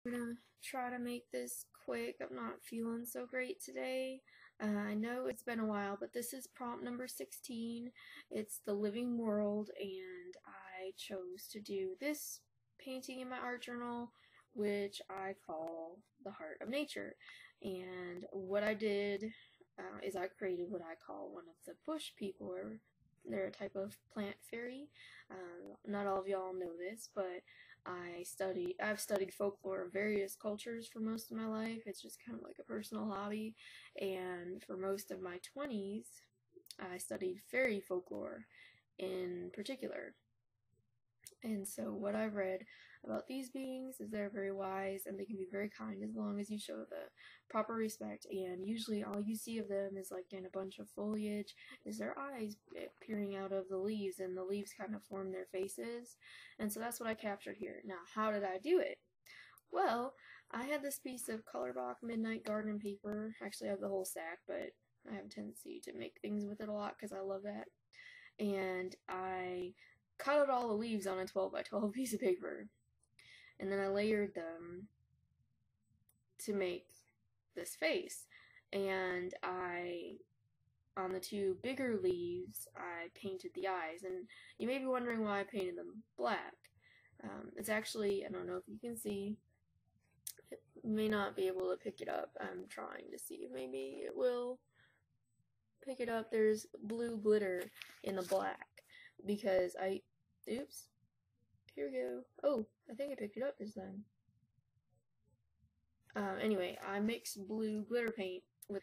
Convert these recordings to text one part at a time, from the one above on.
I'm gonna try to make this quick. I'm not feeling so great today. I know it's been a while, but this is prompt number 16. It's the living world, and I chose to do this painting in my art journal, which I call the heart of nature. And what I did is I created what I call one of the bush people, or they're a type of plant fairy. Not all of y'all know this, but I've studied folklore of various cultures for most of my life. It's just kind of like a personal hobby. And for most of my 20s, I studied fairy folklore in particular. And so what I've read about these beings is they're very wise and they can be very kind as long as you show the proper respect. And usually all you see of them is like in a bunch of foliage is their eyes peering out of the leaves, and the leaves kind of form their faces. And so that's what I captured here. Now, how did I do it? Well, I had this piece of Colorblock Midnight Garden paper. Actually, I have the whole stack, but I have a tendency to make things with it a lot because I love that. And I cut out all the leaves on a 12 by 12 piece of paper, and then I layered them to make this face. And on the two bigger leaves, I painted the eyes. And you may be wondering why I painted them black. It's actually, I don't know if you can see, it may not be able to pick it up. I'm trying to see if maybe it will pick it up. There's blue glitter in the black because oops, here we go. Oh, I think I picked it up this time. Anyway, I mixed blue glitter paint with.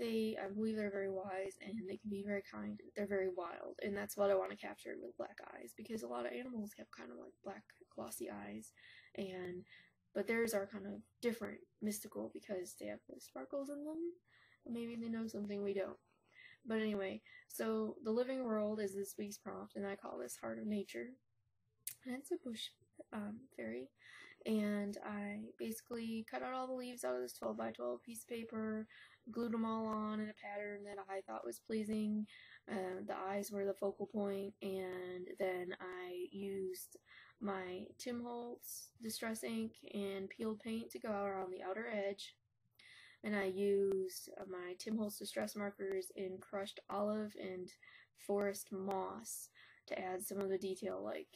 I believe they're very wise and they can be very kind. They're very wild, and that's what I want to capture with black eyes, because a lot of animals have kind of like black glossy eyes, but theirs are kind of different, mystical, because they have the sparkles in them. Maybe they know something we don't. But anyway, so the living world is this week's prompt, and I call this Heart of Nature. And it's a bush fairy. And I basically cut out all the leaves out of this 12 by 12 piece of paper, glued them all on in a pattern that I thought was pleasing. The eyes were the focal point, and then I used my Tim Holtz Distress ink and peeled paint to go around the outer edge. And I used my Tim Holtz Distress markers in crushed olive and forest moss to add some of the detail, like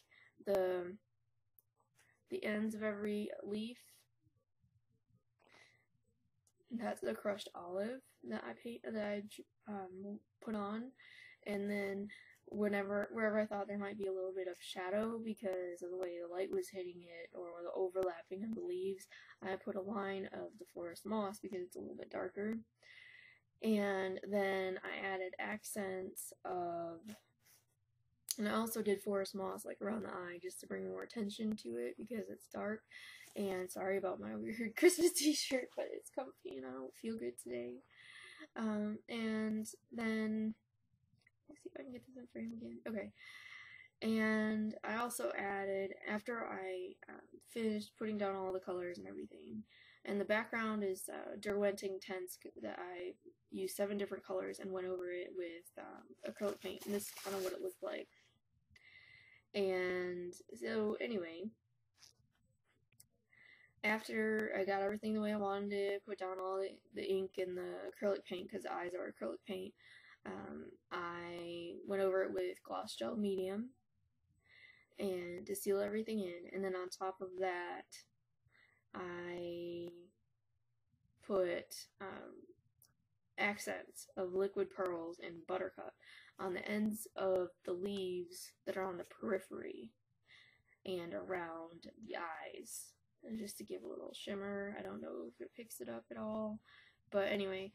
the ends of every leaf. That's the crushed olive that I put on, and then wherever I thought there might be a little bit of shadow because of the way the light was hitting it or the overlapping of the leaves, I put a line of the forest moss because it's a little bit darker. And then I added accents of, and I also did forest moss like around the eye just to bring more attention to it because it's dark. And sorry about my weird Christmas t-shirt, but it's comfy and I don't feel good today. And then, let's see if I can get this in frame again. Okay. And I also added, after I finished putting down all the colors and everything, and the background is Derwentting Tense that I used 7 different colors and went over it with acrylic paint, and this is kind of what it looked like. And so anyway, after I got everything the way I wanted it, put down all the ink and the acrylic paint because the eyes are acrylic paint, I went over it with gloss gel medium and to seal everything in. And then on top of that, I put accents of liquid pearls and buttercup on the ends of the leaves that are on the periphery and around the eyes, and just to give a little shimmer. I don't know if it picks it up at all, but anyway,